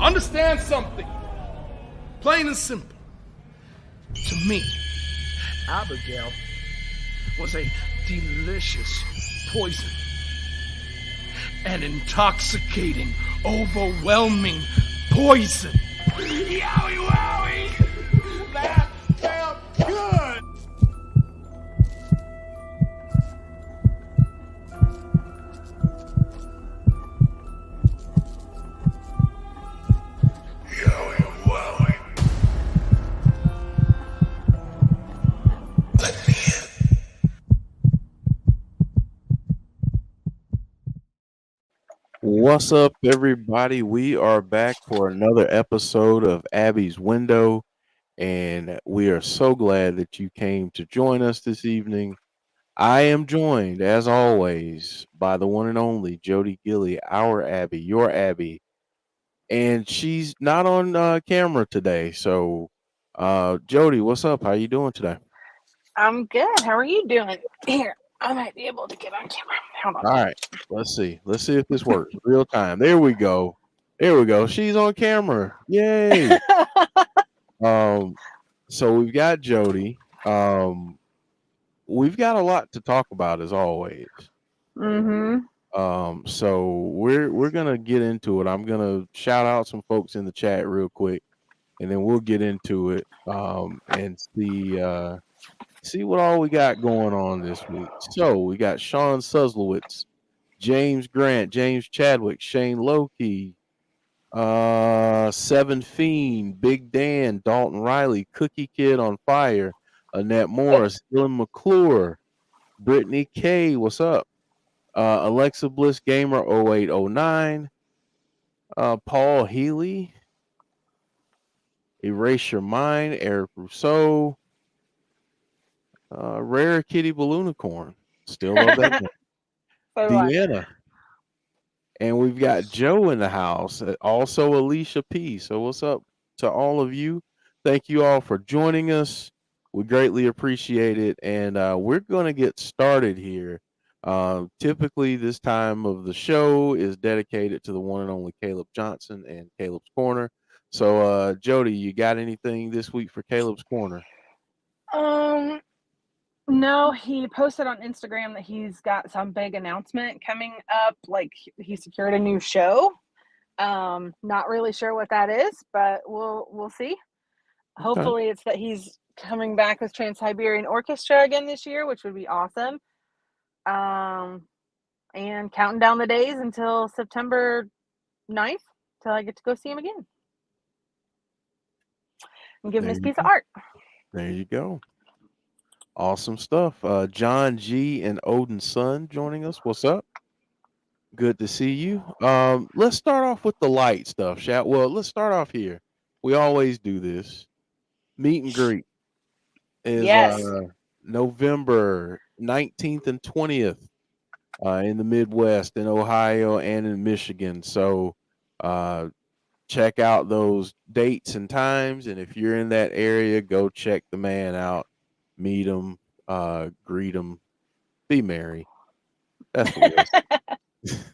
Understand something. Plain and simple. To me, Abigail was a delicious poison. An intoxicating, overwhelming poison. Yowie wowie! That felt good! Yowie wowie. Let me in. What's up, everybody? We are back for another episode of Abby's Window, and we are so glad that you came to join us this evening. I am joined, as always, by the one and only Jodie Gilly, our Abby, your Abby, and she's not on camera today. So, Jodie, what's up? How you doing today? I'm good. How are you doing? Here, I might be able to get on camera. Hold on. All right, let's see. Let's see if this works. Real time. There we go. There we go. She's on camera. Yay! Um, so we've got Jody. We've got a lot to talk about as always. Mm-hmm. So we're gonna get into it. I'm gonna shout out some folks in the chat real quick, and then we'll get into it. And see what all we got going on this week. So we got Sean Suslowitz, James Grant, James Chadwick, Shane Loki, Seven Fiend, Big Dan, Dalton Riley, Cookie Kid on Fire, Annette Morris, Dylan McClure, Brittany K, what's up? Alexa Bliss Gamer 0809, Paul Healy, Erase Your Mind, Eric Rousseau, Rare Kitty Balloonicorn, still love that name. So do I. Deanna. And we've got Joe in the house, also Alicia P. So what's up to all of you? Thank you all for joining us. We greatly appreciate it. And we're going to get started here. Typically, this time of the show is dedicated to the one and only Caleb Johnson and Caleb's Corner. So, Jody, you got anything this week for Caleb's Corner? No, he posted on Instagram that he's got some big announcement coming up. Like he secured a new show. Not really sure what that is, but we'll see. Hopefully, it's that he's coming back with Trans-Siberian Orchestra again this year, which would be awesome. And counting down the days until September 9th till I get to go see him again and give him his piece of art. There you go. Awesome stuff. John G and Odin's son joining us. What's up? Good to see you. Let's start off with the light stuff, shall well, let's start off here. We always do this. Meet and greet is Yes. November 19th and 20th in the Midwest, in Ohio and in Michigan. So check out those dates and times. And if you're in that area, go check the man out. Meet him, greet him, be merry. That's the list.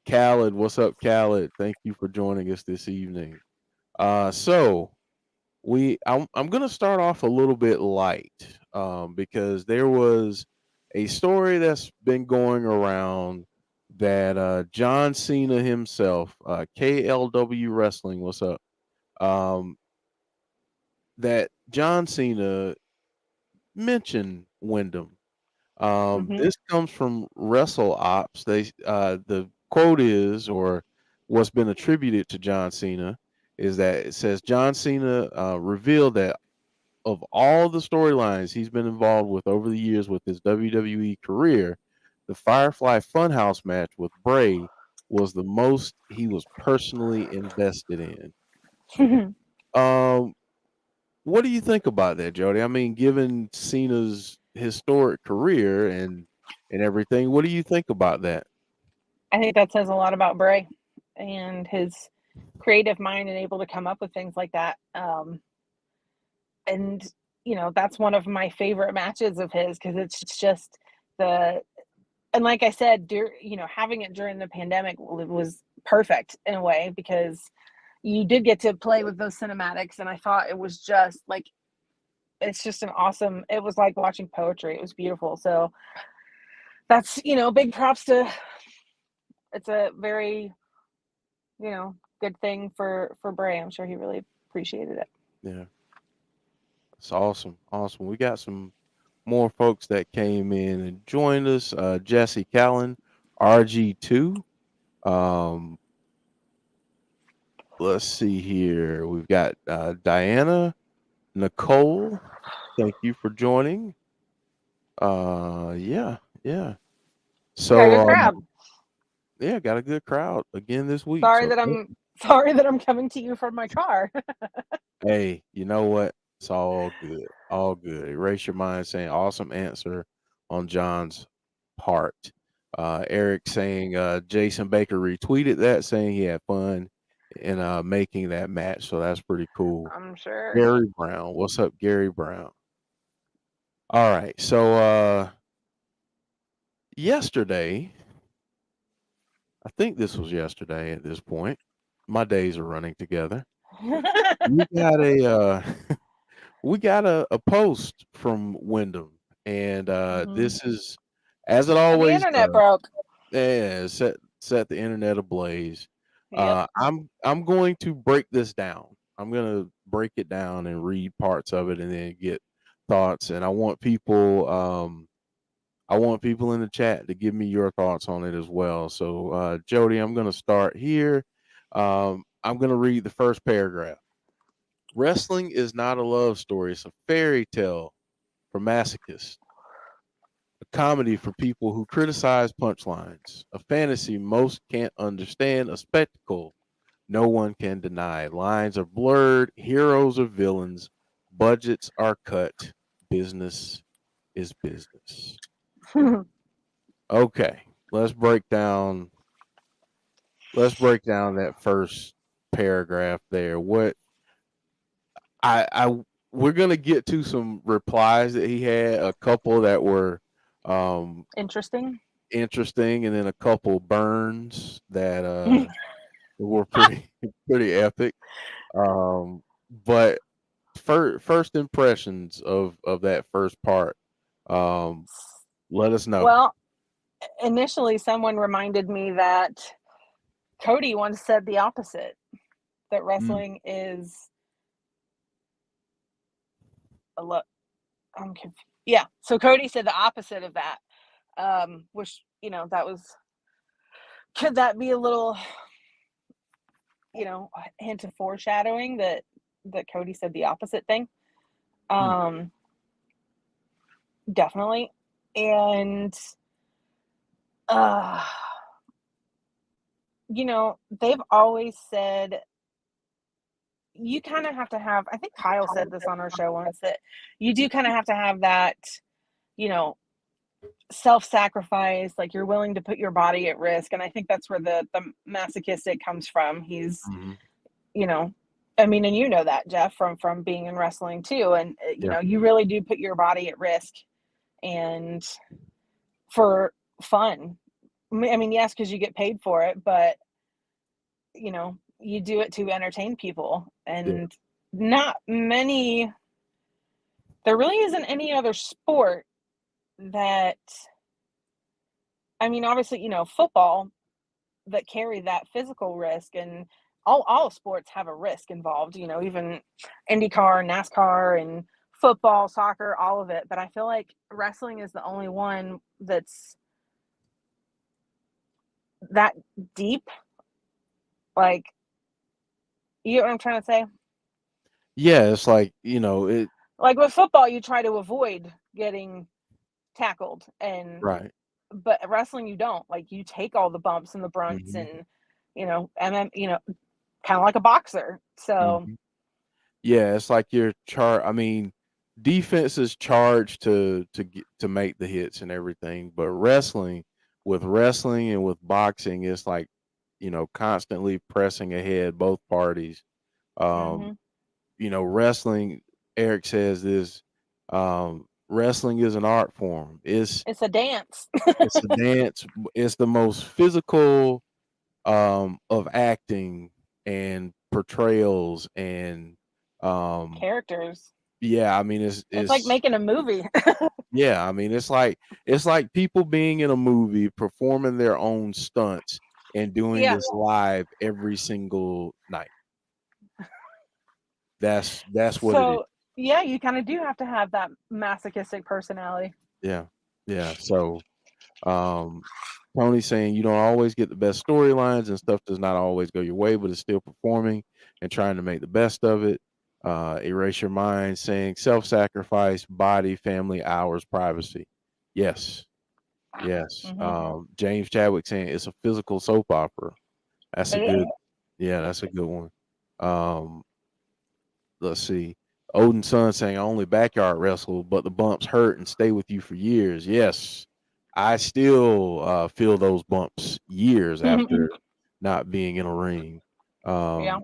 Khaled, what's up, Khaled? Thank you for joining us this evening. So I'm gonna start off a little bit light, because there was a story that's been going around that John Cena himself, KLW Wrestling, what's up? That John Cena mentioned Windham. This comes from Wrestle Ops. The quote is, or what's been attributed to John Cena, is that it says John Cena revealed that of all the storylines he's been involved with over the years with his WWE career, the Firefly Funhouse match with Bray was the most he was personally invested in. What do you think about that, Jody? I mean, given Cena's historic career and everything, what do you think about that? I think that says a lot about Bray and his creative mind and able to come up with things like that. And that's one of my favorite matches of his, because it's just a and like I said, having it during the pandemic was perfect in a way, because you did get to play with those cinematics, and I thought it was just like, it's just it was like watching poetry. It was beautiful. So that's, big props to, it's a very, good thing for Bray. I'm sure he really appreciated it. Yeah. It's awesome. Awesome. We got some more folks that came in and joined us. Jesse Callan, RG2. Um, let's see here. We've got Diana, Nicole. Thank you for joining. Yeah. We got a good So crowd. yeah, got a good crowd again this week. Sorry So that I'm coming to you from my car. hey, you know what? It's all good. All good. Erase your mind saying awesome answer on John's part. Eric saying Jason Baker retweeted that saying he had fun in making that match. So that's pretty cool. I'm sure. Gary Brown. What's up, Gary Brown? All right. So yesterday, I think this was yesterday at this point. My days are running together. We got a post from Windham, and this is as it The always internet does. broke. Yeah, set the internet ablaze. Yep. I'm going to break this down. I'm gonna break it down and read parts of it, and then get thoughts. And I want people in the chat to give me your thoughts on it as well. So, Jody, I'm gonna start here. I'm gonna read the first paragraph. Wrestling is not a love story; it's a fairy tale for masochists. A comedy for people who criticize punchlines, a fantasy most can't understand, a spectacle no one can deny. Lines are blurred, heroes are villains, budgets are cut, business is business. Okay, let's break down that first paragraph there. What I we're gonna get to some replies that he had, a couple that were Interesting. interesting, and then a couple burns that were pretty epic. But first impressions of that first part, let us know. Well, initially someone reminded me that Cody once said the opposite, that wrestling is a lot. I'm confused. Yeah, so Cody said the opposite of that, which, that was, could that be a little, hint of foreshadowing that Cody said the opposite thing? Definitely. And they've always said you kind of have to have, I think Kyle said this on our show once, that you do kind of have to have that, self-sacrifice, like you're willing to put your body at risk. And I think that's where the masochistic comes from. He's, I mean, and that, Jeff, from being in wrestling too. And you really do put your body at risk, and for fun. I mean, yes, because you get paid for it, but you do it to entertain people. And not many, there really isn't any other sport that, I mean, obviously, football, that carry that physical risk, and all sports have a risk involved, even IndyCar, NASCAR, and football, soccer, all of it. But I feel like wrestling is the only one that's that deep. Like, you know what I'm trying to say? Yeah, it's like, it. Like with football, you try to avoid getting tackled, Right. but wrestling, you don't. Like, you take all the bumps and the brunts, and and then kind of like a boxer. So Yeah, it's like I mean, defense is charged to make the hits and everything, but with wrestling and with boxing, it's like, constantly pressing ahead, both parties. Wrestling, Eric says, is wrestling is an art form. It's a dance. It's a dance. It's the most physical of acting and portrayals and um Characters. yeah, I mean It's like it's making a movie. yeah, I mean it's like people being in a movie performing their own stunts and doing Yeah. this live every single night. That's what it is. So yeah, you kind of do have to have that masochistic personality. Yeah. Yeah. So um Tony's saying you don't always get the best storylines and stuff does not always go your way, but it's still performing and trying to make the best of it. Erase your mind saying self-sacrifice, body, family, hours, privacy. Yes. Yes. Hmm. James Chadwick saying it's a physical soap opera. That's a It is. good yeah, that's a good one. Um, let's see. Odin Son saying I only backyard wrestle, but the bumps hurt and stay with you for years. Yes. I still feel those bumps years after not being in a ring. Yeah. Um,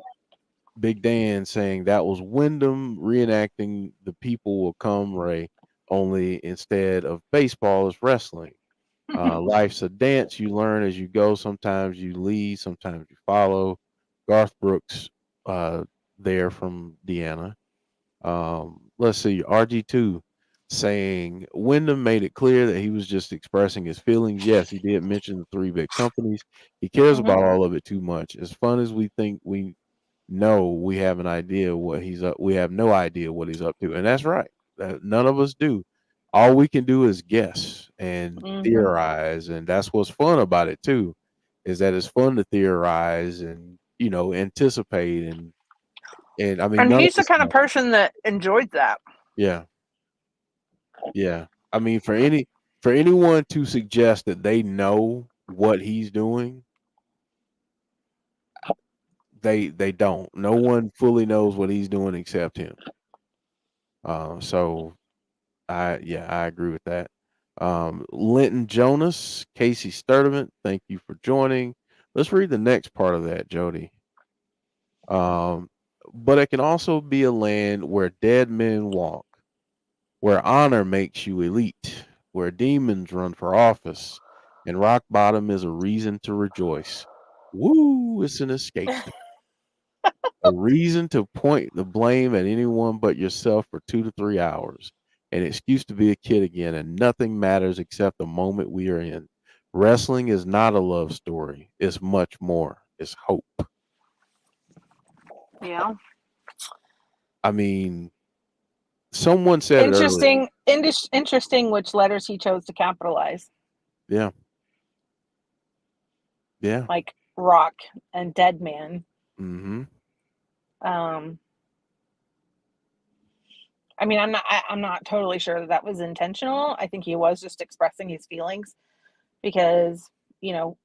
Big Dan saying that was Wyndham reenacting the people will come Ray, only instead of baseball is wrestling. Life's a dance. You learn as you go. Sometimes you lead, sometimes you follow. Garth Brooks, uh, there from Deanna. Let's see. RG2 saying Wyndham made it clear that he was just expressing his feelings. Yes, he did mention the three big companies. He cares Hmm. about all of it too much. As fun as we think we know, we have an idea what he's up. We have no idea what he's up to, and that's right. None of us do. All we can do is guess and Hmm. theorize, and that's what's fun about it too. Is that it's fun to theorize and anticipate and I mean And none of he's the us kind of know. person that enjoyed that. Yeah, yeah. I mean for anyone to suggest that they know what he's doing, they don't. No one fully knows what he's doing except him. So I agree with that. Linton Jonas, Casey Sturdivant, thank you for joining. Let's read the next part of that, Jody. Um, but it can also be a land where dead men walk, where honor makes you elite, where demons run for office, and rock bottom is a reason to rejoice. Woo, it's an escape. A reason to point the blame at anyone but yourself for 2 to 3 hours. An excuse to be a kid again, and nothing matters except the moment we are in. Wrestling is not a love story. It's much more. It's hope. Yeah. I mean, someone said it earlier. Interesting which letters he chose to capitalize, Yeah. Yeah. like rock and dead man. Mm-hmm. Um, I mean, I'm not totally sure that that was intentional. I think he was just expressing his feelings because, you know,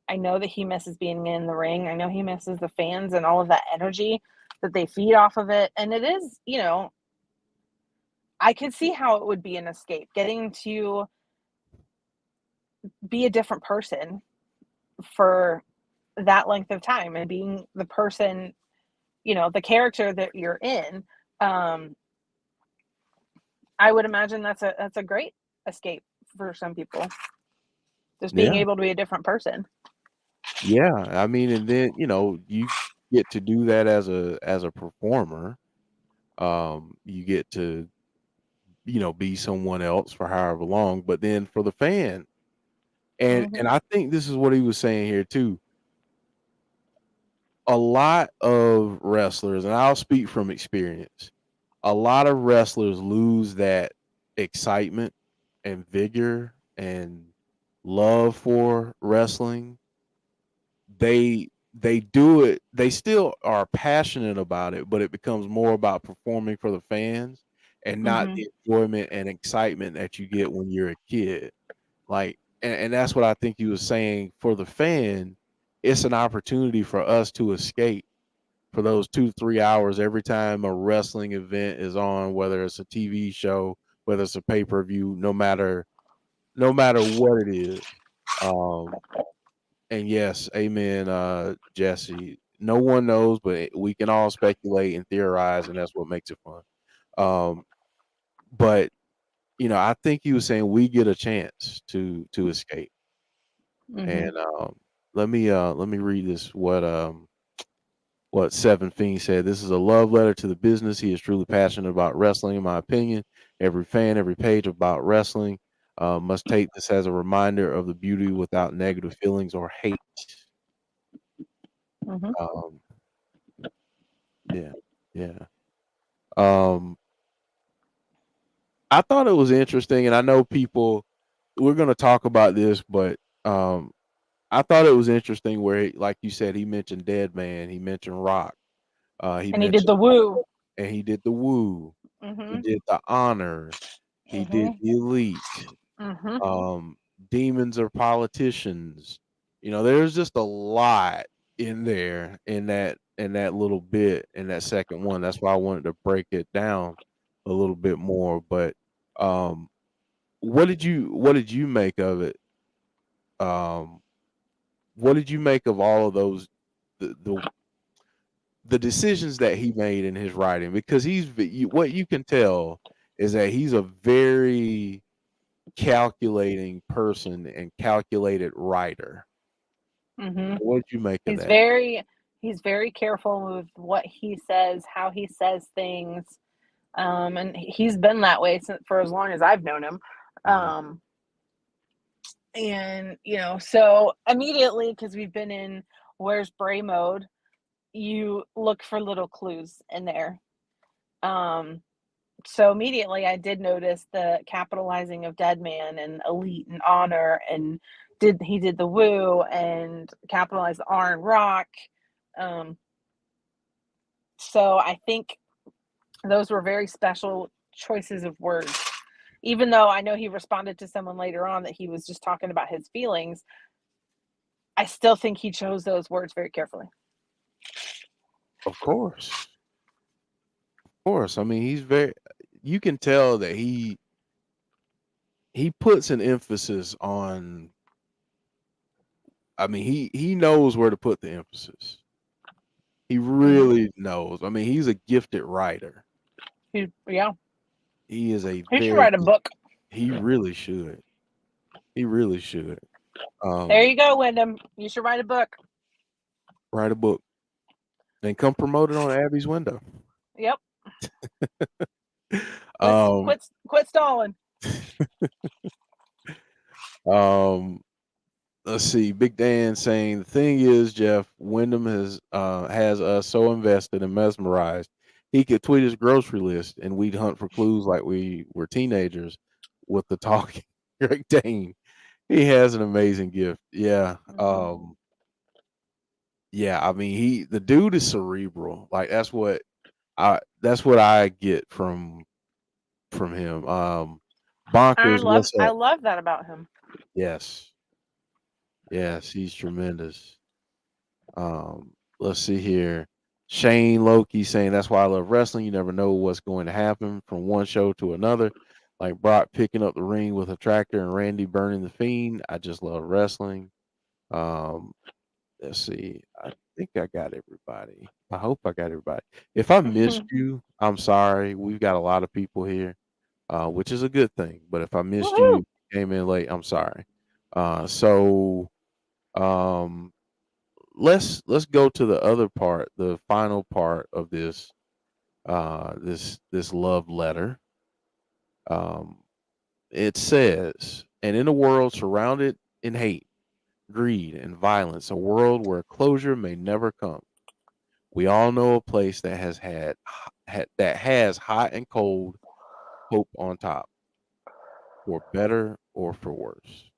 I know that he misses being in the ring. I know he misses the fans and all of that energy that they feed off of it. And it is, I could see how it would be an escape, getting to be a different person for that length of time and being the person, the character that you're in. Um, I would imagine that's a great escape for some people. Just being Yeah. able to be a different person. Yeah. I mean, and then, you get to do that as a performer. You get to, be someone else for however long, but then for the fan. And Hmm. I think this is what he was saying here too. A lot of wrestlers, and I'll speak from experience, a lot of wrestlers lose that excitement and vigor and love for wrestling. They do it, they still are passionate about it, but it becomes more about performing for the fans and not Hmm. the enjoyment and excitement that you get when you're a kid. Like, and that's what I think he was saying for the fan. It's an opportunity for us to escape for those 2 to 3 hours every time a wrestling event is on, whether it's a TV show, whether it's a pay-per-view, no matter what it is. Um, and yes, amen, Jesse. No one knows, but we can all speculate and theorize, and that's what makes it fun. Um, but I think he was saying we get a chance to escape. Mm-hmm. And let me read this. What Seven Fiend said. This is a love letter to the business. He is truly passionate about wrestling, in my opinion. Every fan, every page about wrestling must take this as a reminder of the beauty without negative feelings or hate. Mm-hmm. Um, yeah, yeah. Um, I thought it was interesting, and I know people. We're going to talk about this, but um, I thought it was interesting where, like you said, he mentioned Dead Man, he mentioned Rock, he And he did mentioned, the woo. and he did the Woo, he Mm-hmm. did the Honor, he did Mm-hmm. the Elite. Mm-hmm. um Demons are politicians. There's just a lot in there in that little bit in that second one. That's why I wanted to break it down a little bit more. But um what did you make of it? um what did you make of all of those, the decisions that he made in his writing? Because what you can tell is that he's a very calculating person and calculated writer. Mm-hmm. What'd you make of He's that? very he's very careful with what he says, how he says things. And he's been that way for as long as I've known him. Mhm. Um, and so immediately, because we've been in where's Bray mode, you look for little clues in there. Um, so immediately I did notice the capitalizing of Dead Man and Elite and Honor, and he did the Woo and capitalized the R and Rock. Um, so I think those were very special choices of words. Even though I know he responded to someone later on that he was just talking about his feelings, I still think he chose those words very carefully. Of course. Of course. I mean, you can tell that he puts an emphasis on. I mean, he knows where to put the emphasis. He really knows. I mean, he's a gifted writer. Yeah, He is a he should very write a book. he really should. He really should. There Um, you go, Wyndham. You should write a book. Write a book and come promote it on Abby's window. Yep. Quit, Um, quit, quit stalling. um, let's see. Big Dan saying the thing is, Jeff Wyndham has us so invested and mesmerized. He could tweet his grocery list, and we'd hunt for clues like we were teenagers with the talking Great Dane. He has an amazing gift. Yeah. Mm-hmm. Yeah. I mean, the dude is cerebral. Like that's what I get from him. Bonkers. What's I up? love that about him. Yes. Yes. He's tremendous. Let's see here. Shane Loki saying that's why I love wrestling. You never know what's going to happen from one show to another. Like Brock picking up the ring with a tractor and Randy burning the Fiend. I just love wrestling. Um, let's see. I think I got everybody. I hope I got everybody. If I missed you, I'm sorry. We've got a lot of people here, which is a good thing. But if I missed Woohoo! you, came in late, I'm sorry. So um let's go to the other part, the final part of this love letter. um it says, and in a world surrounded in hate, greed, and violence, a world where closure may never come, we all know a place that that has hot and cold hope on top, for better or for worse.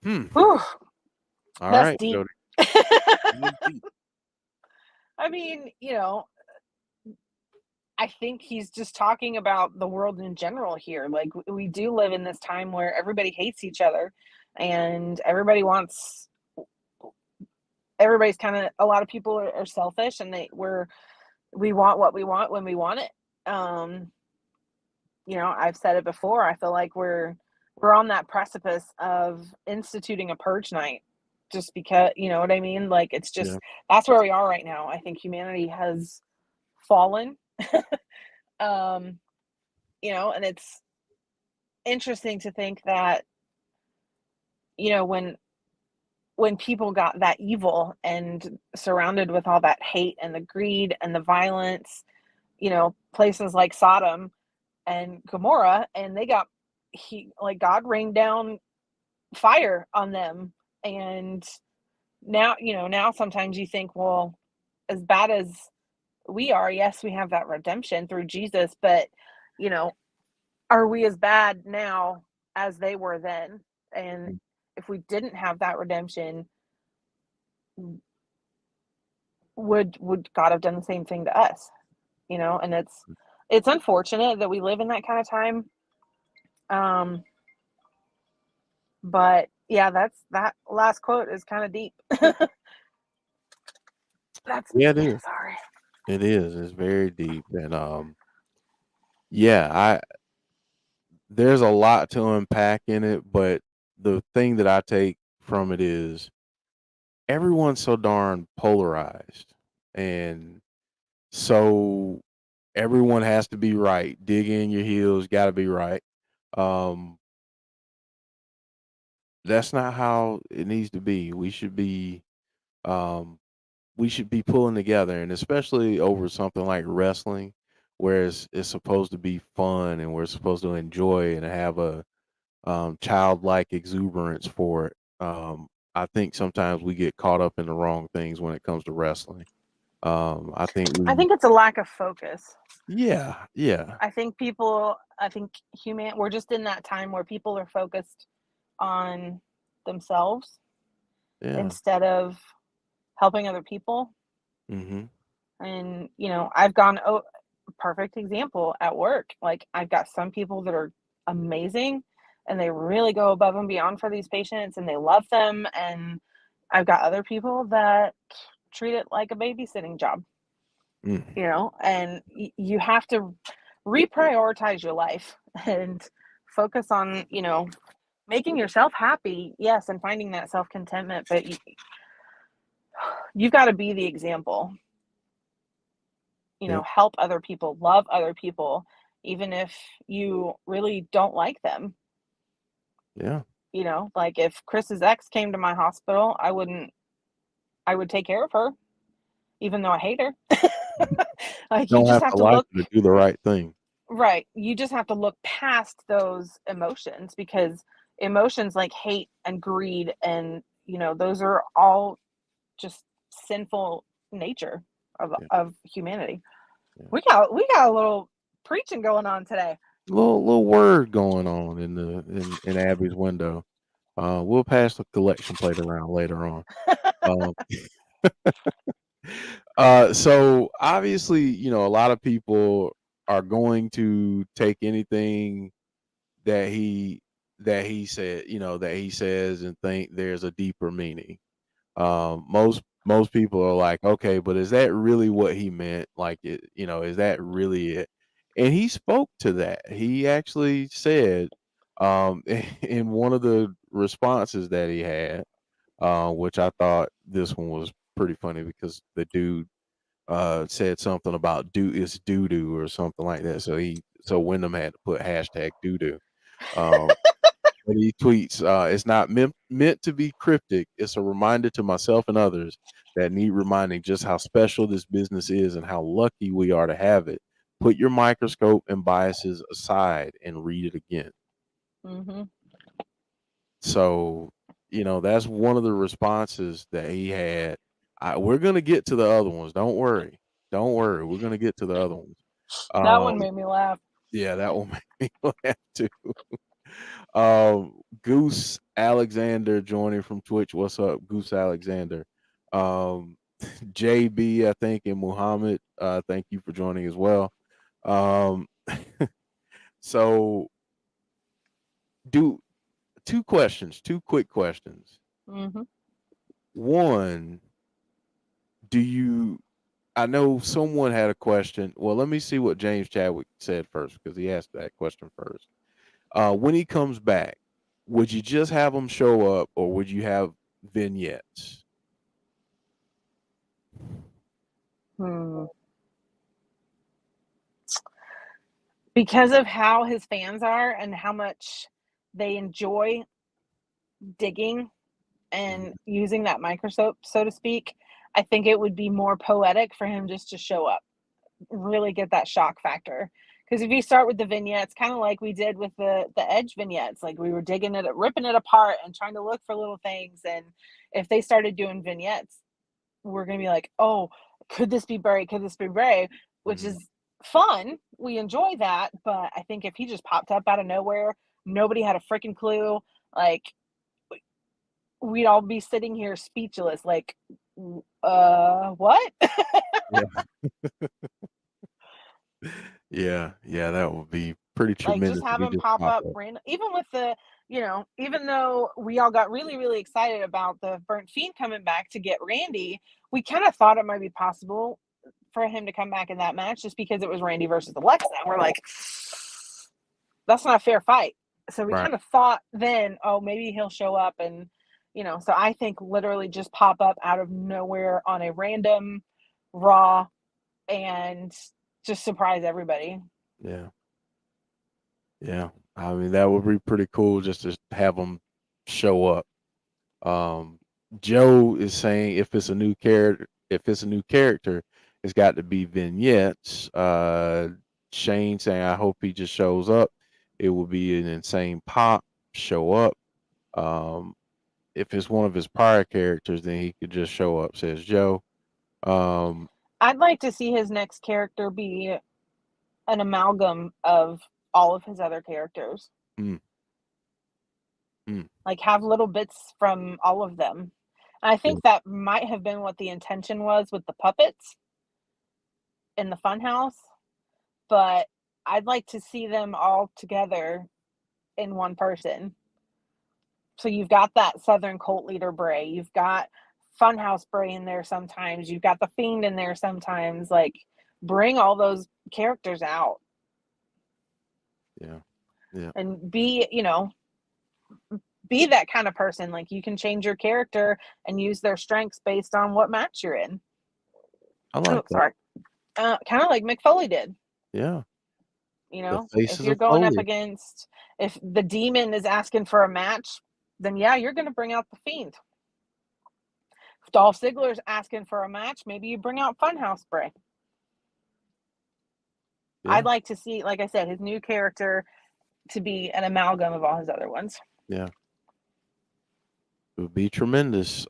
Hmm. Whew, All that's right, deep. Jody. I mean, I think he's just talking about the world in general here. Like, we do live in this time where everybody hates each other, and everybody's kind of, a lot of people are selfish, and we want what we want when we want it. Um, I've said it before. I feel like we're on that precipice of instituting a purge night. just because, you know what I mean? Like, it's Yeah. just, that's where we are right now. I think humanity has fallen. um, you know, and it's interesting to think that, you know, when people got that evil and surrounded with all that hate and the greed and the violence, you know, places like Sodom and Gomorrah, and they got like God rained down fire on them. And now, you know, now sometimes you think, well, as bad as we are, yes, we have that redemption through Jesus, but, you know, are we as bad now as they were then? And if we didn't have that redemption, would God have done the same thing to us? You know, and it's unfortunate that we live in that kind of time. But yeah, that last quote is kind of deep. That's Yeah, me. it is. Sorry. It is. It's very deep, and yeah, there's a lot to unpack in it, but the thing that I take from it is everyone's so darn polarized, and so everyone has to be right. Dig in your heels, got to be right. Um, that's not how it needs to be. Um, we should be pulling together, and especially over something like wrestling, where it's supposed to be fun and we're supposed to enjoy and have a childlike exuberance for it. I think sometimes we get caught up in the wrong things when it comes to wrestling. I think I think it's a lack of focus. yeah, yeah, I think we're just in that time where people are focused on themselves yeah. instead of helping other people. Mhm. And, you know, perfect example at work. Like, I've got some people that are amazing and they really go above and beyond for these patients and they love them. And I've got other people that treat it like a babysitting job, Mm. you know, and you have to reprioritize your life and focus on, you know, making yourself happy. Yes. And finding that self contentment, but you've got to be the example. You know, Yep. help other people, love other people, even if you really don't like them. Yeah. You know, like if Chris's ex came to my hospital, I would take care of her, even though I hate her. Like, you Don't just have have to to like look, it to do the right thing. right. You just have to look past those emotions, because emotions like hate and greed and, you know, those are all just sinful nature Yeah. of humanity. Yeah. We got a little preaching going on today. Little word going on in Abby's window. We'll pass the collection plate around later on. Um, so obviously, a lot of people are going to take anything that he said, that he says and think there's a deeper meaning. Most people are like, okay, but is that really what he meant? Like, is that really it? And he spoke to that. He actually said, in one of the responses that he had, which I thought this one was pretty funny because the dude said something about it's doo doo or something like that. So Wyndham had to put hashtag doo doo. Um, but he tweets, "It's not meant to be cryptic. It's a reminder to myself and others that need reminding just how special this business is and how lucky we are to have it. Put your microscope and biases aside and read it again." Mm-hmm. So, that's one of the responses that he had. We're gonna get to the other ones. Don't worry. Don't worry. We're gonna get to the other ones. That one Um, made me laugh. yeah, that will make me laugh too. Goose Alexander joining from Twitch. What's up, Goose Alexander? Um, JB, I think, and Muhammad. Thank you for joining as well. Um, so do two questions, two quick questions. Mm-hmm. One, do you? I know someone had a question. Well, let me see what James Chadwick said first because he asked that question first. When he comes back, would you just have him show up, or would you have vignettes? Because of how his fans are and how much they enjoy digging and using that microscope, so to speak, I think it would be more poetic for him just to show up, really get that shock factor. Because if you start with the vignettes, kind of like we did with the Edge vignettes, like we were digging it, ripping it apart, and trying to look for little things. And if they started doing vignettes, we're gonna be like, oh, could this be Bray? Could this be Bray? Which is fun. We enjoy that, but I think if he just popped up out of nowhere, nobody had a freaking clue, like we'd all be sitting here speechless, like, what? Yeah, that would be pretty Like, tremendous just if have he him just pop popped up up. random, even with the, even though we all got really, really excited about the Burnt Fiend coming back to get Randy, we kind of thought it might be possible for him to come back in that match just because it was Randy versus Alexa. And we're like, that's not a fair fight. So we Right. kind of thought then, oh, maybe he'll show up and, so I think literally just pop up out of nowhere on a random Raw and just surprise everybody. Yeah. Yeah. I mean, that would be pretty cool just to have him show up. Joe is saying if it's a new character, it's got to be vignettes. Shane saying, I hope he just shows up. It will be an insane pop. Show up. If it's one of his prior characters, then he could just show up, says Joe. I'd like to see his next character be an amalgam of all of his other characters. Like have little bits from all of them. And I think that might have been what the intention was with the puppets in the funhouse, but I'd like to see them all together in one person. So you've got that Southern cult leader Bray, you've got Funhouse Bray in there sometimes, you've got the Fiend in there sometimes. Like, bring all those characters out. Yeah. And be that kind of person. Like, you can change your character and use their strengths based on what match you're in. I like that. Sorry. Kind of like Mick Foley did. Yeah. If you're going up against, if the Demon is asking for a match, then yeah, you're going to bring out the Fiend. If Dolph Ziggler's asking for a match, maybe you bring out Funhouse Bray. Yeah. I'd like to see, like I said, his new character to be an amalgam of all his other ones. Yeah. It would be tremendous.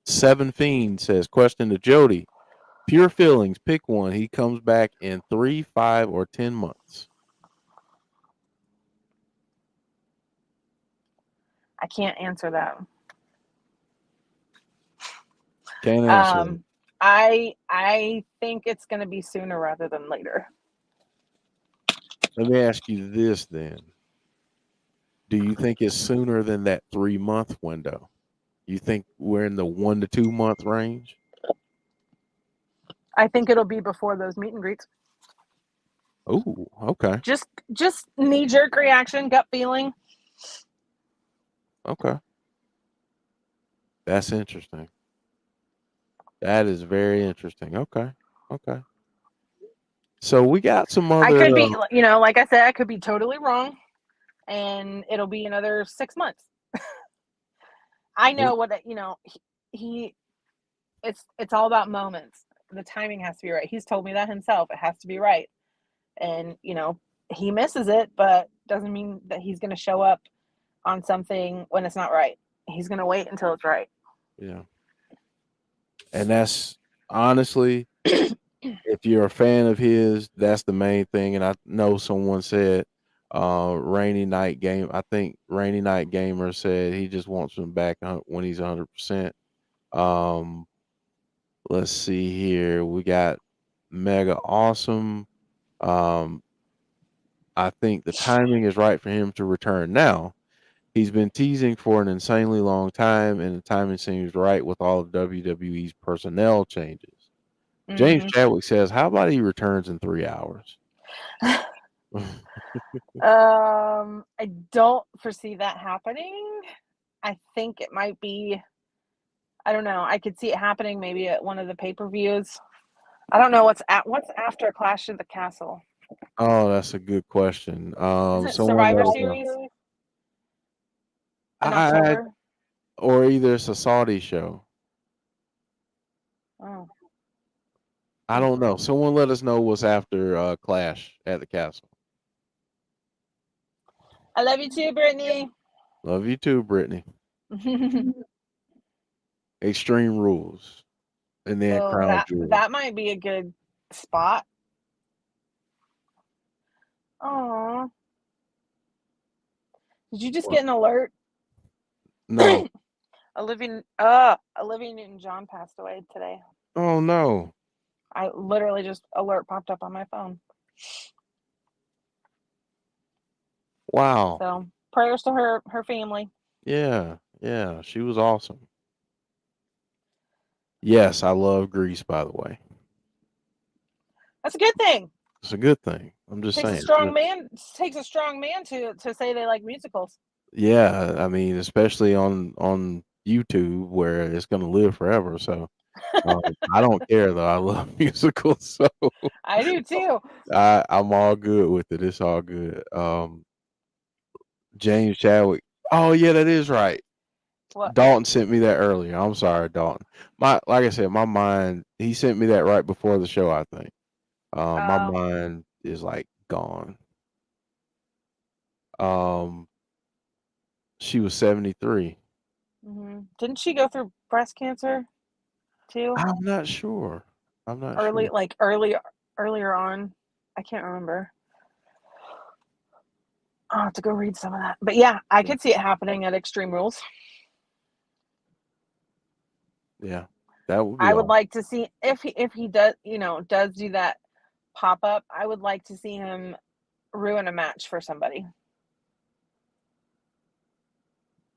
Seven Fiend says, question to Jodie. Pure feelings, pick one. He comes back in 3, 5, or 10 months. I can't answer that. Can't answer. I think it's going to be sooner rather than later. Let me ask you this then. Do you think it's sooner than that 3-month window? You think we're in the 1 to 2 month range? I think it'll be before those meet and greets. Oh, okay. Just knee-jerk reaction, gut feeling. Okay. That's interesting. That is very interesting. Okay. So we got some other... I could be, like I said, I could be totally wrong, and it'll be another 6 months. I know what, it's all about moments. The timing has to be right. He's told me that himself. It has to be right. And, he misses it, but doesn't mean that he's going to show up on something when it's not right. He's going to wait until it's right. Yeah. And that's honestly, if you're a fan of his, that's the main thing. And I know someone said, Rainy Night Game. I think Rainy Night Gamer said he just wants him back when he's 100%. Let's see here. We got Mega Awesome. I think the timing is right for him to return now. He's been teasing for an insanely long time, and the timing seems right with all of WWE's personnel changes. Mm-hmm. James Chadwick says, how about he returns in 3 hours? I don't foresee that happening. I think it might be. I don't know. I could see it happening maybe at one of the pay-per-views. I don't know what's after Clash of the Castle. Oh, that's a good question. Isn't it Someone Survivor let us know. Series in I October? or either it's a Saudi show. Oh, I don't know. Someone let us know what's after Clash at the Castle. I love you too, Brittany. Love you too, Brittany. Extreme Rules. And then Oh, Crown Jewel. that might be a good spot. Oh, did you just get an alert? No. Olivia Newton-John passed away today. Oh no. I literally just alert popped up on my phone. Wow. So prayers to her family. Yeah. Yeah. She was awesome. Yes, I love Grease, by the way. That's a good thing. It's a good thing. I'm just Takes saying. a strong man. Takes a strong man to say they like musicals. Yeah, I mean, especially on YouTube where it's gonna live forever. So I don't care though. I love musicals, so I do too. I'm all good with it. It's all good. James Chadwick. Oh yeah, that is right. What? Dalton sent me that earlier. I'm sorry, Dalton. Like I said, my mind. He sent me that right before the show. I think. My mind is like gone. Um, she was 73. Mm-hmm. Didn't she go through breast cancer too? I'm not sure. Earlier on. I can't remember. I'll have to go read some of that. But yeah, I could see it happening at Extreme Rules. Yeah, that would be. I would like to see if he does do that pop up. I would like to see him ruin a match for somebody.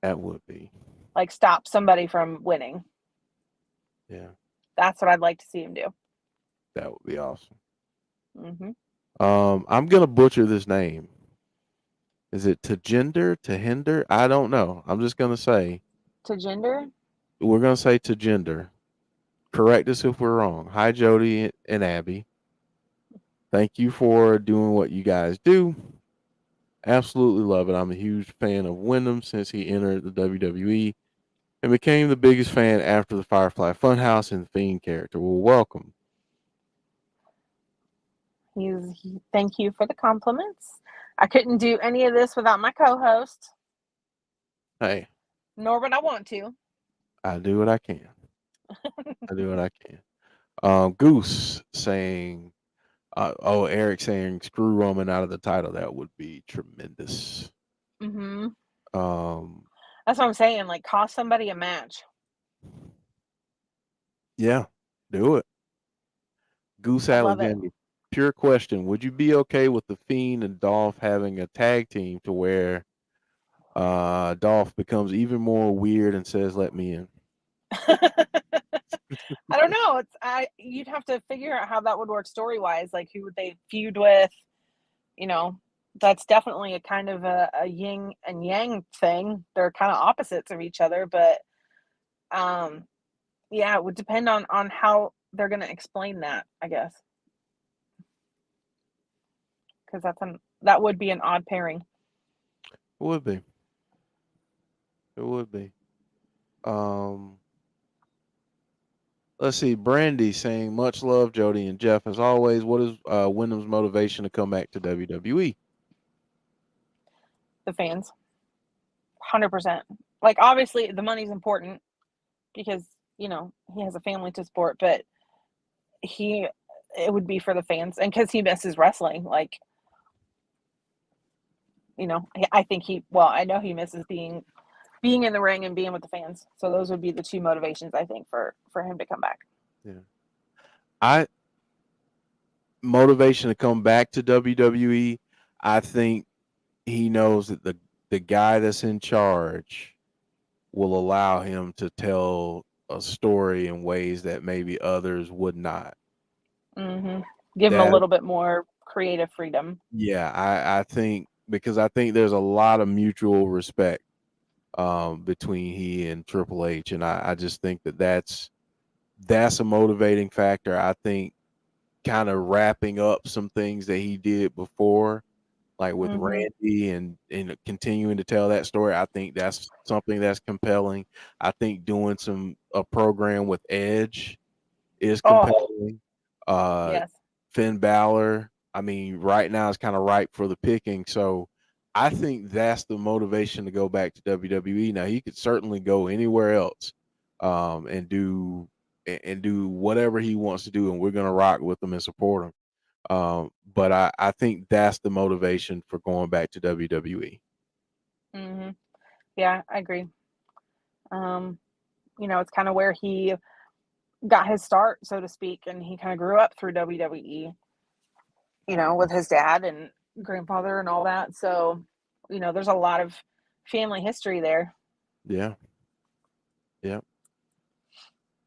That would be. Like stop somebody from winning. Yeah, That's what I'd like to see him do. that would be awesome. Mm-hmm. I'm gonna butcher this name. Is it to hinder? I don't know. I'm just gonna say To gender? we're gonna say to gender. Correct us if we're wrong. Hi, Jodie and Abby. Thank you for doing what you guys do. Absolutely love it. I'm a huge fan of Windham since he entered the WWE and became the biggest fan after the Firefly Funhouse and Fiend character. Well, welcome. Thank you for the compliments. I couldn't do any of this without my co-host. Hey, Nor would I want to. I do what I can. I do what I can. Goose saying, Eric saying, screw Roman out of the title. That would be tremendous. Mm-hmm. Um, That's what I'm saying. Like, cost somebody a match. yeah, do it. Goose I love it. Alexander, pure question. Would you be okay with the Fiend and Dolph having a tag team to where Dolph becomes even more weird and says, let me in? I don't know. You'd have to figure out how that would work story wise. Like, who would they feud with? You know, that's definitely a kind of a yin and yang thing. They're kind of opposites of each other, but yeah, it would depend on how they're going to explain that, I guess, because that would be an odd pairing. It would be. It would be. Let's see. Brandy saying, much love, Jody and Jeff. As always, what is Wyndham's motivation to come back to WWE? The fans, 100%. Like, obviously, the money's important because he has a family to support, but it would be for the fans and because he misses wrestling. Like, I think I know he misses being in the ring and being with the fans. So those would be the two motivations, I think, for him to come back. Yeah. Motivation to come back to WWE, I think he knows that the guy that's in charge will allow him to tell a story in ways that maybe others would not. Mm-hmm. Give him a little bit more creative freedom. Yeah, I think because I think there's a lot of mutual respect between he and Triple H, and I just think that's a motivating factor. I think kind of wrapping up some things that he did before, like with Mm-hmm. Randy, and continuing to tell that story. I think that's something that's compelling. I think doing a program with Edge is Oh, compelling. Uh, yes. Finn Balor, I mean, right now it's kind of ripe for the picking. So I think that's the motivation to go back to WWE. Now he could certainly go anywhere else, and do whatever he wants to do, and we're gonna rock with him and support him. But I think that's the motivation for going back to WWE. Mm-hmm. Yeah, I agree. It's kind of where he got his start, so to speak, and he kind of grew up through WWE, with his dad and grandfather and all that. So, there's a lot of family history there. Yeah, yeah.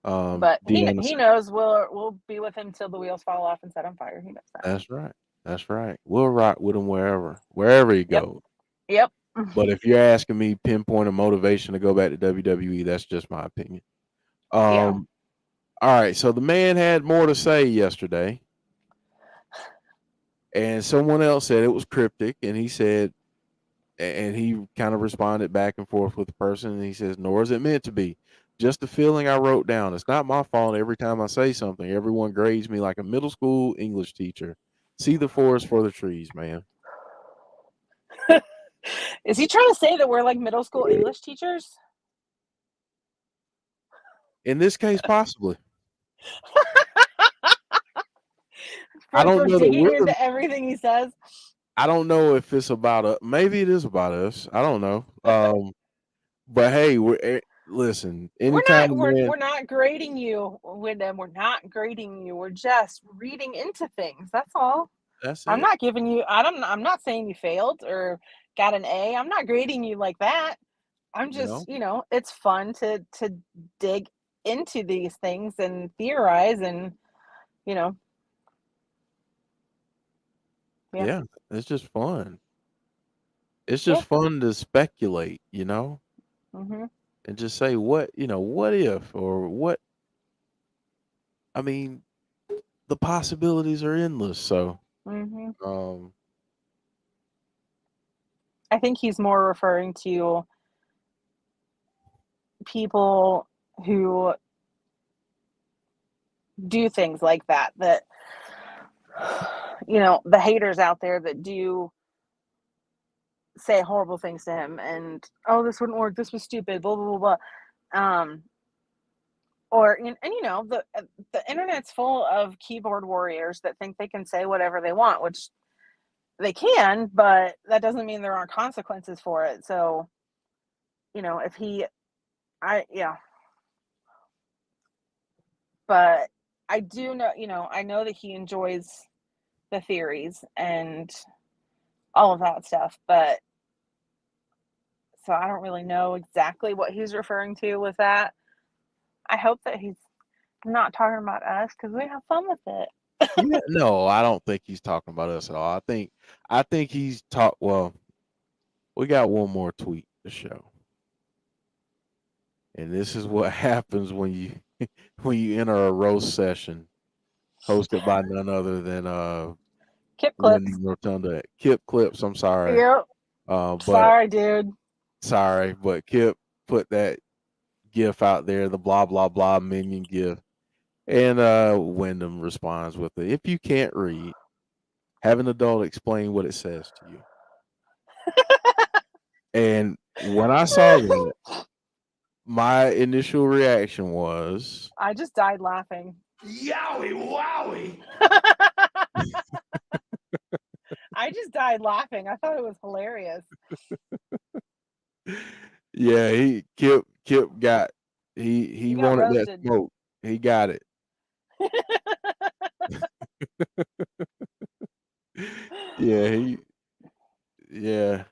But Deanna, he knows we'll be with him till the wheels fall off and set on fire. He knows that. that's right. That's right. We'll rock with him wherever he Yep. goes. Yep. But if you're asking me pinpoint a motivation to go back to WWE, that's just my opinion. Yeah. All right. So the man had more to say yesterday, and someone else said it was cryptic, and he said, and he kind of responded back and forth with the person, and he says, "Nor is it meant to be. Just a feeling I wrote down. It's not my fault. Every time I say something, everyone grades me like a middle school English teacher. See the forest for the trees, man." Is he trying to say that we're like middle school English teachers? In this case, possibly. I for don't for know that digging we're the into everything he says? I don't know if it's about maybe it is about us. I don't know. But hey, listen. We're Anytime not a we're man, we're not grading you, Wyndham. We're not grading you. We're just reading into things. That's all. that's I'm it. not giving you. I'm not saying you failed or got an A. I'm not grading you like that. I'm You just, know, it's fun to dig into these things and theorize and, you know, yeah, yeah, it's just fun. It's yeah, just fun to speculate, hmm and just say what if or what. I mean, the possibilities are endless. So, hmm um, I think he's more referring to people who do things like that. That the haters out there that do say horrible things to him and, oh, this wouldn't work. This was stupid. Blah blah blah blah. Or the internet's full of keyboard warriors that think they can say whatever they want, which they can, but that doesn't mean there aren't consequences for it. So, if he I yeah, but I do know, I know that he enjoys the theories and all of that stuff, but so I don't really know exactly what he's referring to with that. I hope that he's not talking about us because we have fun with it. yeah, no, I don't think he's talking about us at all. I think he's talk. Well, we got one more tweet to show, and this is what happens when you when you enter a roast session hosted by none other than Kip clips. Windham Rotunda. Kip Clips, I'm sorry. Yep. But Sorry, dude. sorry, but Kip put that gif out there, the blah blah blah minion gif. And Wyndham responds with it. If you can't read, have an adult explain what it says to you. And when I saw that, my initial reaction was, I just died laughing. Yowie wowie! I just died laughing. I thought it was hilarious. yeah, Kip got he You got wanted that roasted. smoke. He got it. Yeah, yeah,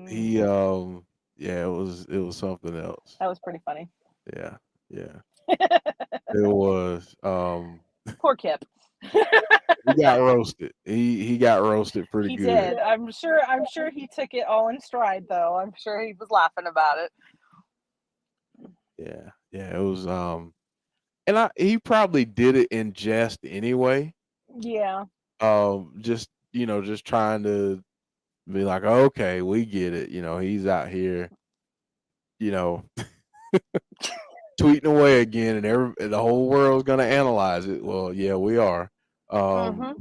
he Mhm. yeah, it was something else. That was pretty funny. Yeah, yeah. It was Poor Kip. He got roasted. He got roasted pretty He good. did. I'm sure he took it all in stride, though. I'm sure he was laughing about it. Yeah, yeah. It was and he probably did it in jest anyway. Yeah. Just just trying to be like, okay, we get it. He's out here, you know, tweeting away again, and the whole world's gonna analyze it. Well, yeah, we are. Um,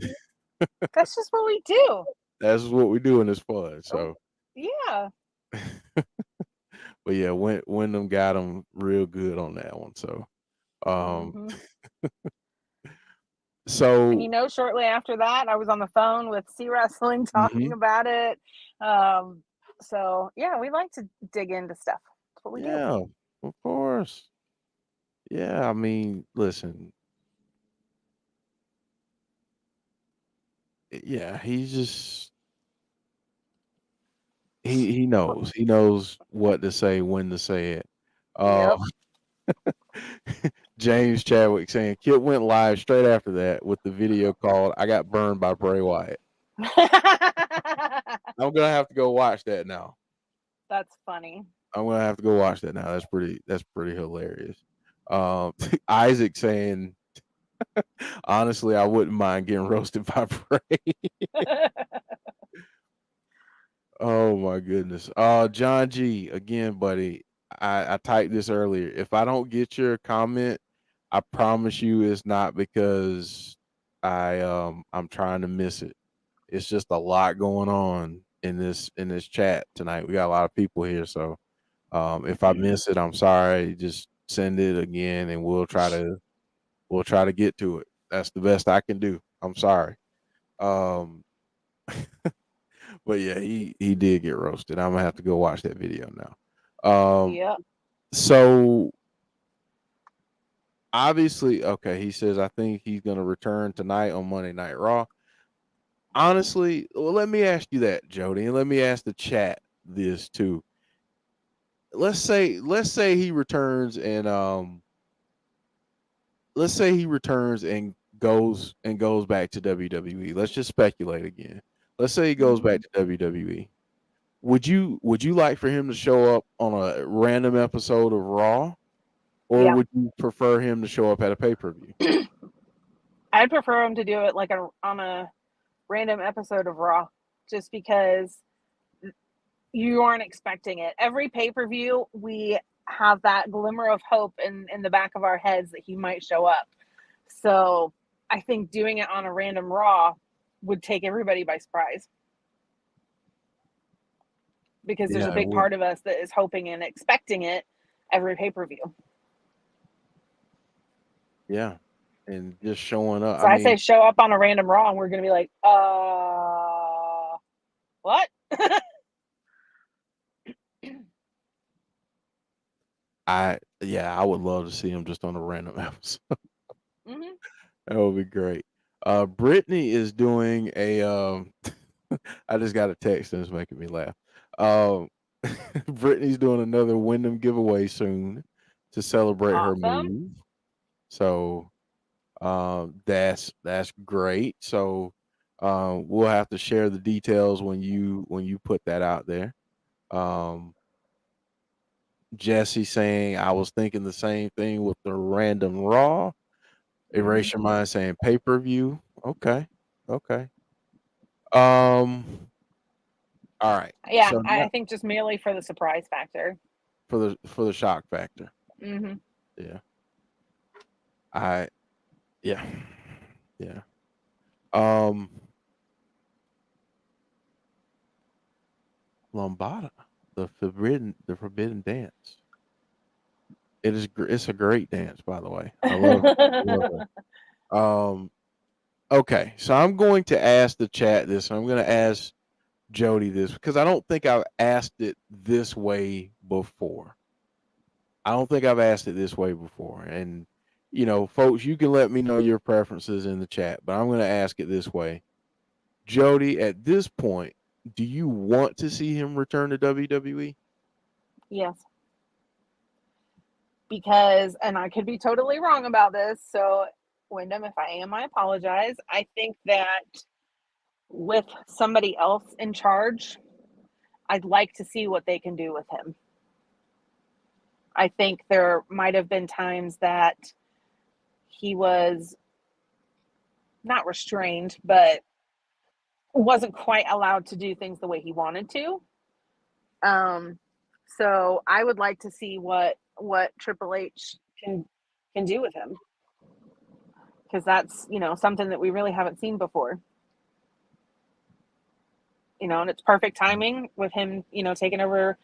That's just what we do. that's what we do, and it's fun. So, Yeah. but yeah, Wyndham got him real good on that one. So, And so shortly after that, I was on the phone with C Wrestling talking mhm, about it. So yeah, we like to dig into stuff. That's what we do. yeah, of course. Yeah, I mean, listen, yeah, he's just he knows what to say, when to say it. Yep. Uh, James Chadwick saying Kit went live straight after that with the video called "I Got Burned by Bray Wyatt." I'm gonna have to go watch that now. That's funny. I'm gonna have to go watch that now. That's pretty hilarious. Isaac saying, honestly, I wouldn't mind getting roasted by Bray. Oh my goodness. John G, again, buddy. I typed this earlier. If I don't get your comment, I promise you it's not because I'm trying to miss it. It's just a lot going on in this chat tonight. We got a lot of people here, so if I miss it, I'm sorry. Just send it again and we'll try to get to it. That's the best I can do. I'm sorry. Um But yeah, he did get roasted. I'm gonna have to go watch that video now. Yep. So obviously, okay, he says I think he's gonna return tonight on Monday Night Raw. Honestly, well, let me ask you that, Jody, and let me ask the chat this too. Let's say he returns and let's say he returns and goes back to WWE. Let's just speculate again. Let's say he goes back to WWE. Would you like for him to show up on a random episode of Raw, or Yeah. would you prefer him to show up at a pay-per-view? I'd prefer him to do it like on a random episode of Raw, just because you aren't expecting it. Every pay-per-view, we have that glimmer of hope in the back of our heads that he might show up. So I think doing it on a random Raw would take everybody by surprise, because there's Yeah, a it big would. part of us that is hoping and expecting it every pay-per-view. Yeah, and just showing up. So I I say mean, show up on a random Raw and we're going to be like, what? I would love to see him just on a random episode. Mm-hmm. That would be great. Brittany is doing a. I just got a text and it's making me laugh. Um, Brittany's doing another Wyndham giveaway soon to celebrate her Awesome. move. So that's great. So we'll have to share the details when you put that out there. Um, Jesse saying I was thinking the same thing with the random Raw. Erase your mind saying pay per view. Okay, okay. Um, all right. Yeah, So now I think just merely for the surprise factor. for the shock factor. Mm-hmm. Yeah. I yeah yeah. Um, Lombada, the forbidden dance. It's a great dance, by the way. I love it. I love it. Okay, so I'm going to ask the chat this. I'm going to ask Jody this because I don't think I've asked it this way before. I don't think I've asked it this way before. And folks, you can let me know your preferences in the chat, but I'm going to ask it this way. Jody, at this point, do you want to see him return to WWE? Yes. Because, and I could be totally wrong about this, so Wyndham. If I am, I apologize. I think that with somebody else in charge, I'd like to see what they can do with him. I think there might have been times that he was not restrained, but wasn't quite allowed to do things the way he wanted to. So I would like to see what Triple H can do with him, because that's something that we really haven't seen before. And it's perfect timing with him, taking over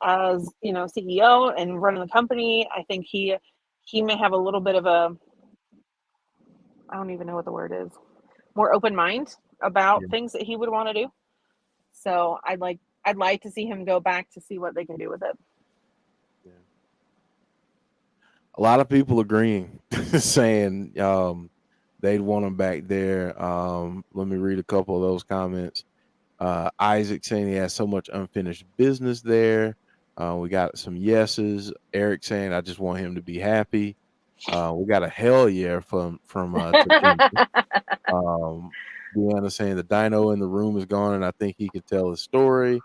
as CEO and running the company. I think he may have a little bit of a, I don't even know what the word is, more open mind about things that he would want to do. So I'd like to see him go back to see what they can do with it. Yeah. A lot of people agreeing, saying they'd want him back there. Let me read a couple of those comments. Isaac saying he has so much unfinished business there. We got some yeses. Eric saying I just want him to be happy. We got a hell yeah from Deanna saying the dino in the room is gone and I think he could tell his story.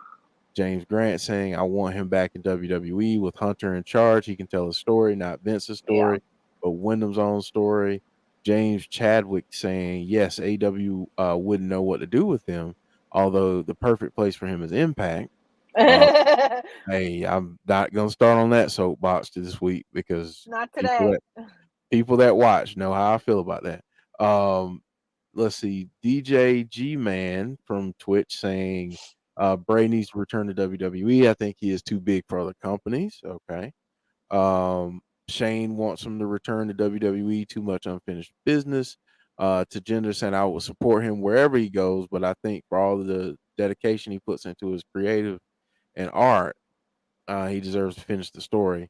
James Grant saying I want him back in WWE with Hunter in charge. He can tell his story, not Vince's story, but Wyndham's own story. James Chadwick saying yes, AW wouldn't know what to do with him, although the perfect place for him is Impact. Hey, I'm not gonna start on that soapbox this week because not today. People that watch know how I feel about that. Let's see, DJ G Man from Twitch saying Bray needs to return to WWE. I think he is too big for other companies. Okay. Shane wants him to return to WWE. Too much unfinished business. To Gender saying I will support him wherever he goes, but I think for all of the dedication he puts into his creative and art, he deserves to finish the story.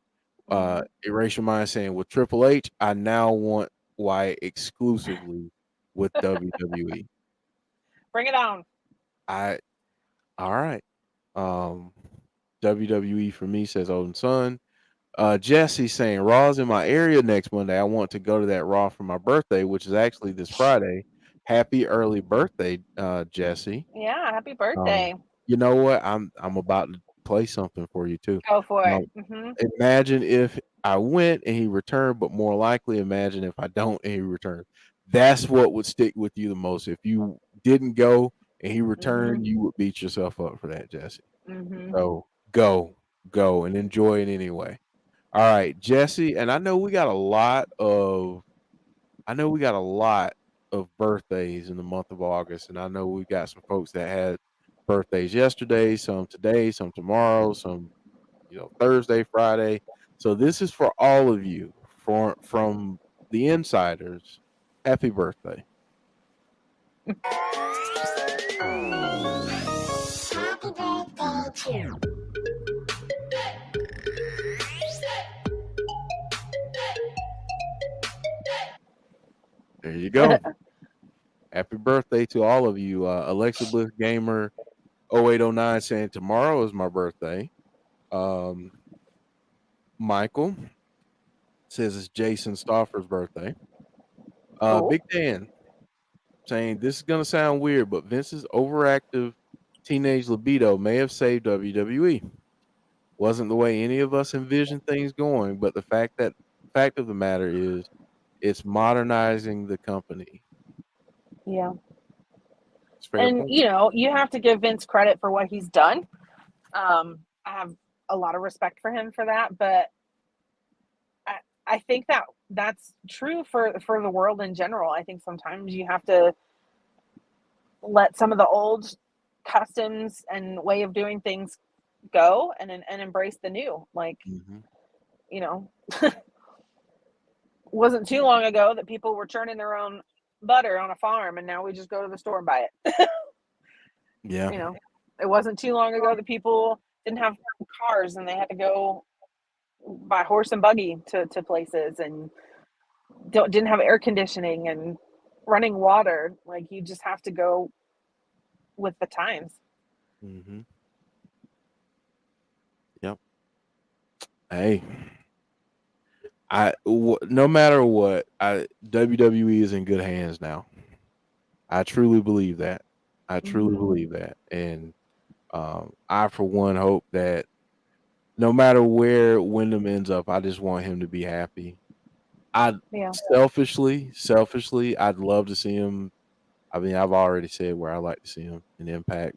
Erasure Mind saying with Triple H, I now want Wyatt exclusively with WWE. Bring it on. All right. WWE for me, says Odin Son. Jesse saying Raw's in my area next Monday. I want to go to that Raw for my birthday, which is actually this Friday. Happy early birthday, Jesse. Yeah, happy birthday. You know what? I'm about to play something for you too. Go for it. Imagine if I went and he returned, but more likely imagine if I don't and he returned. That's what would stick with you the most. If you didn't go and he returned, you would beat yourself up for that, Jesse. So go and enjoy it anyway. All right, Jesse, and I know we got a lot of birthdays in the month of August, and I know we got some folks that had birthdays yesterday, some today, some tomorrow, some Thursday, Friday. So this is for all of you, from the insiders. Happy birthday. There you go. Happy birthday to all of you. Alexa Bliss Gamer 0809 saying tomorrow is my birthday. Michael says it's Jason Stauffer's birthday. Cool. Big Dan saying this is going to sound weird, but Vince's overactive teenage libido may have saved WWE. Wasn't the way any of us envisioned things going, but the fact of the matter is it's modernizing the company. Yeah. It's fair And point. you have to give Vince credit for what he's done. I have a lot of respect for him for that, but I think that's true for the world in general. I think sometimes you have to let some of the old customs and way of doing things go and embrace the new. Like, wasn't too long ago that people were churning their own butter on a farm, and now we just go to the store and buy it. Yeah. It wasn't too long ago that people didn't have cars and they had to go by horse and buggy to places, and didn't have air conditioning and running water. Like, you just have to go with the times. Yep. Hey, No matter what, WWE is in good hands now. I truly believe that. I truly believe that, and I for one hope that no matter where Wyndham ends up, I just want him to be happy. I Yeah. selfishly, I'd love to see him. I mean, I've already said where I like to see him in Impact,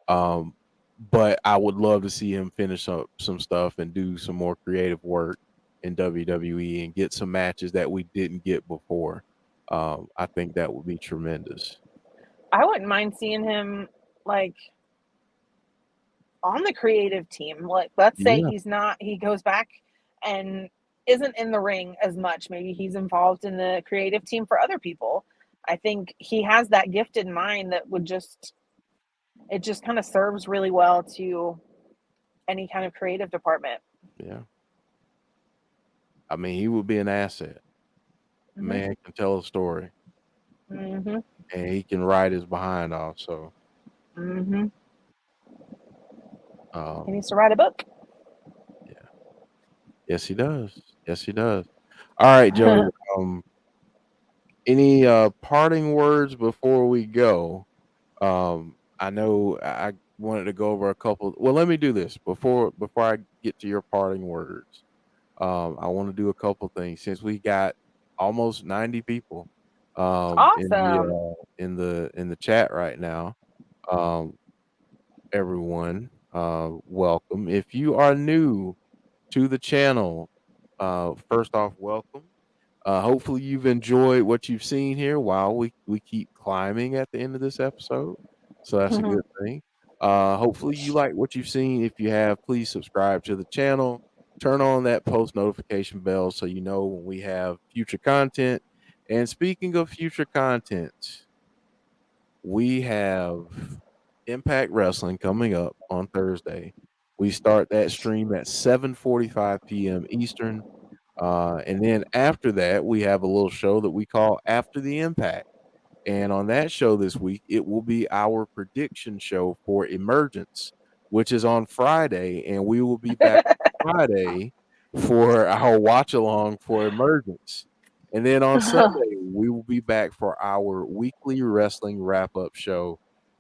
um, but I would love to see him finish up some stuff and do some more creative work in WWE and get some matches that we didn't get before. I think that would be tremendous. I wouldn't mind seeing him like on the creative team. Like, let's say Yeah, he goes back and isn't in the ring as much. Maybe he's involved in the creative team for other people. I think he has that gifted mind that would it just kind of serves really well to any kind of creative department. yeah. I mean, he would be an asset. Man can tell a story, Mm-hmm. and he can ride his behind off. So, Mm-hmm. He um, needs to write a book. yeah, yes, he does. Yes, he does. All right, Jody. Um, any parting words before we go? I know I wanted to go over a couple. Well, let me do this before I get to your parting words. I want to do a couple things since we got almost 90 people Awesome. in the chat right now. Um, everyone, welcome. If you are new to the channel, first off, welcome. Hopefully you've enjoyed what you've seen here while we keep climbing at the end of this episode. So that's a good thing. Hopefully you like what you've seen. If you have, please subscribe to the channel. Turn on that post notification bell so you know when we have future content. And speaking of future content, we have Impact Wrestling coming up on Thursday. We start that stream at 7:45 p.m. Eastern. And then after that, we have a little show that we call After the Impact. And on that show this week, it will be our prediction show for Emergence, which is on Friday. And we will be back Friday for our watch along for Emergence. And then on Sunday, we will be back for our weekly wrestling wrap up show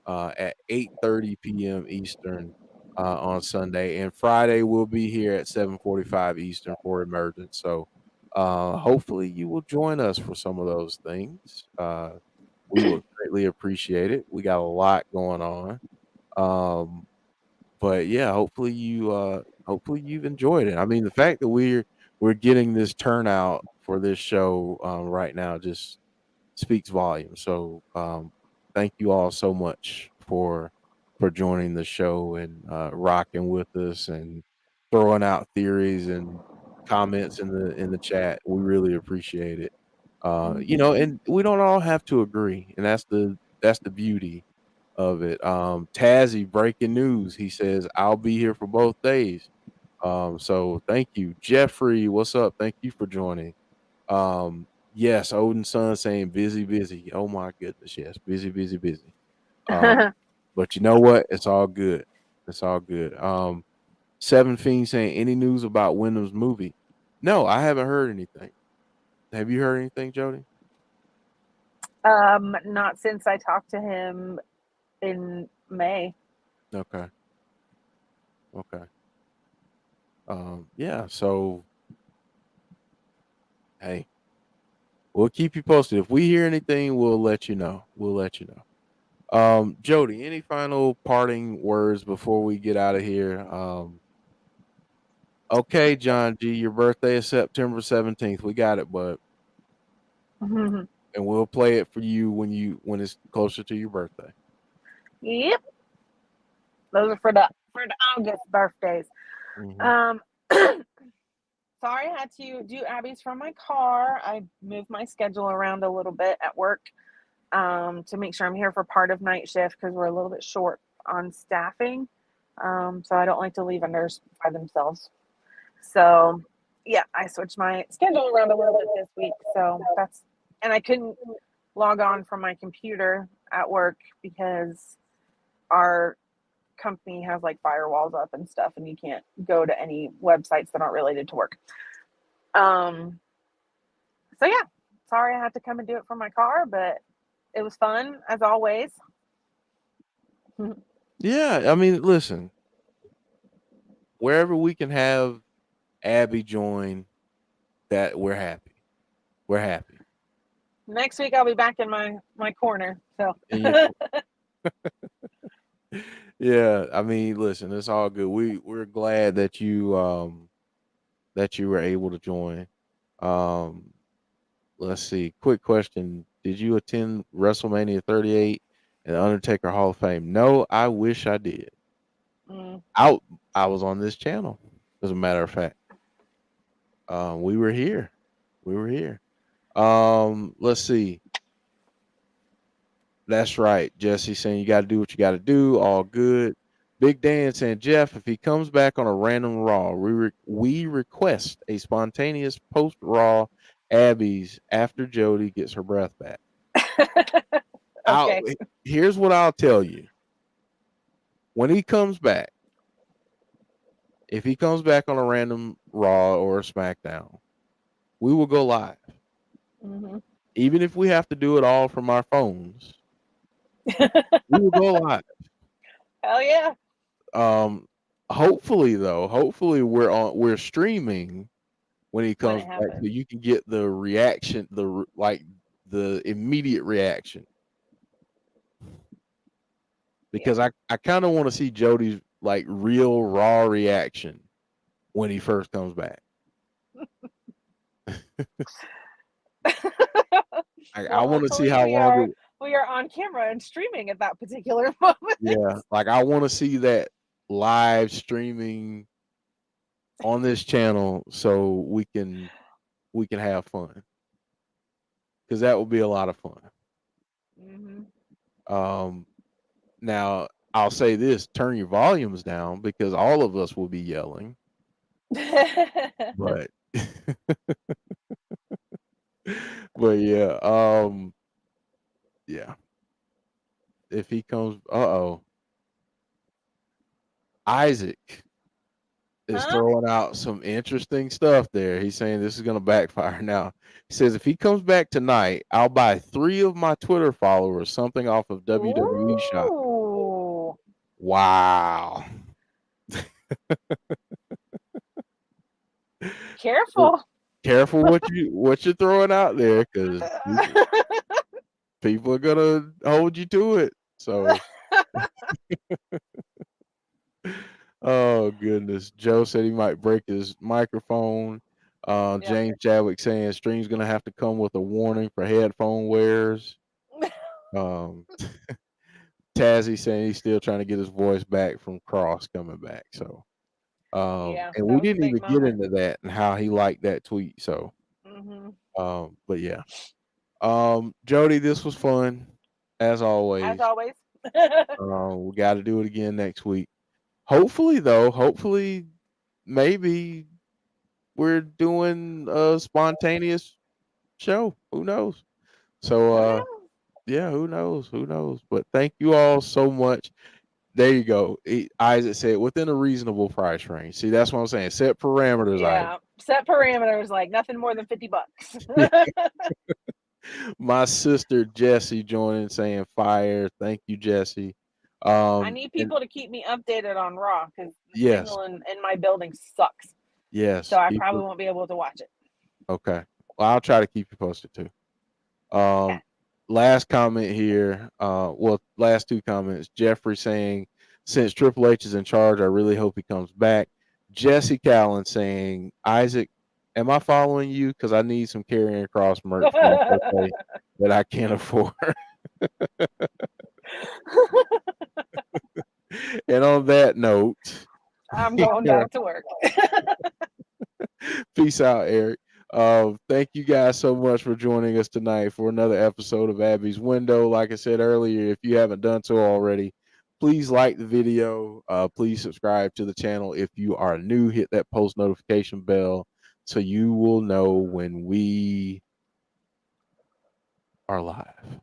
at 8:30 p.m. Eastern on Sunday. And Friday, we'll be here at 7:45 Eastern for Emergence. So hopefully, you will join us for some of those things. We would greatly appreciate it. We got a lot going on. Um, but yeah, hopefully you've enjoyed it. I mean, the fact that we're getting this turnout for this show right now just speaks volumes. So thank you all so much for joining the show and rocking with us and throwing out theories and comments in the chat. We really appreciate it. And we don't all have to agree, and that's the beauty of it. Tazzy, breaking news. He says, I'll be here for both days. So thank you. Jeffrey, what's up? Thank you for joining. Yes, Odin Son saying busy, busy. Oh my goodness, yes, busy, busy, busy. But you know what? It's all good. It's all good. Seven Fiend saying any news about Wyndham's movie? No, I haven't heard anything. Have you heard anything, Jody? Not since I talked to him in May. Okay. Okay. Yeah, so hey, we'll keep you posted. If we hear anything, we'll let you know. We'll let you know. Jody, any final parting words before we get out of here? Okay, John G, your birthday is September 17th. We got it, bud. And we'll play it for you when it's closer to your birthday. Yep. Those are for the August birthdays. Sorry I had to do Abby's from my car. I moved my schedule around a little bit at work to make sure I'm here for part of night shift because we're a little bit short on staffing. So I don't like to leave a nurse by themselves. So yeah, I switched my schedule around a little bit this week. So and I couldn't log on from my computer at work because our company has like firewalls up and stuff, and you can't go to any websites that aren't related to work. So yeah, sorry I had to come and do it from my car, but it was fun as always. Yeah, I mean, listen, wherever we can have Abby join, that we're happy. We're happy. Next week I'll be back in my corner. So And yeah, I mean, listen, it's all good. We're glad that you were able to join. Um, let's see. Quick question: did you attend WrestleMania 38 and the Undertaker Hall of Fame? No, I wish I did. mm. I was on this channel, as a matter of fact. We were here. We were here. Let's see. That's right. Jesse saying you got to do what you got to do. All good. Big Dan saying, Jeff, if he comes back on a random Raw, we request a spontaneous post Raw Abby's after Jodie gets her breath back. Okay. Here's what I'll tell you. When he comes back, if he comes back on a random Raw or a SmackDown, we will go live. Mm-hmm. Even if we have to do it all from our phones, we will go live. Hell yeah. Hopefully we're streaming when he When comes it back, so happens. you can get the reaction, the immediate reaction. Because I kind of want to see Jodie's like real raw reaction when he first comes back. I want to see how long we are on camera and streaming at that particular moment. yeah, like I want to see that live streaming on this channel so we can have fun, because that would be a lot of fun. Mm-hmm. Now I'll say this: turn your volumes down, because all of us will be yelling. But but yeah. If he comes, Isaac is throwing out some interesting stuff there. He's saying this is going to backfire. Now, he says if he comes back tonight, I'll buy 3 of my Twitter followers something off of WWE Shop. Ooh. Wow. Careful. Careful what you're throwing out there, because people are gonna hold you to it. So, oh goodness. Joe said he might break his microphone. James Chadwick saying stream's gonna have to come with a warning for headphone wearers. Tazzy saying he's still trying to get his voice back from Cross coming back. So, and we didn't even get into that and how he liked that tweet. So, but yeah, Jody, this was fun as always. As always. We got to do it again next week. Hopefully, maybe we're doing a spontaneous show. Who knows? So, yeah, who knows? Who knows? But thank you all so much. There you go. Isaac said within a reasonable price range. See, that's what I'm saying. Set parameters. Yeah, set parameters, like nothing more than $50. My sister Jessie joining saying fire. Thank you, Jessie. I need people to keep me updated on Raw, because the signal in my building sucks. Yes. So I probably won't be able to watch it. Okay. Well, I'll try to keep you posted too. Last comment here. Last 2 comments. Jeffrey saying, since Triple H is in charge, I really hope he comes back. Jesse Callan saying, Isaac, am I following you? Because I need some Karrion Kross merch for my birthday that I can't afford. And on that note, I'm going back to work. Peace out, Eric. Thank you guys so much for joining us tonight for another episode of Abby's Window. Like I said earlier, if you haven't done so already, please like the video. Please subscribe to the channel. If you are new, hit that post notification bell so you will know when we are live.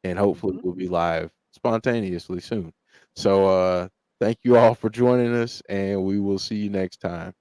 And hopefully we'll be live spontaneously soon. So thank you all for joining us, and we will see you next time.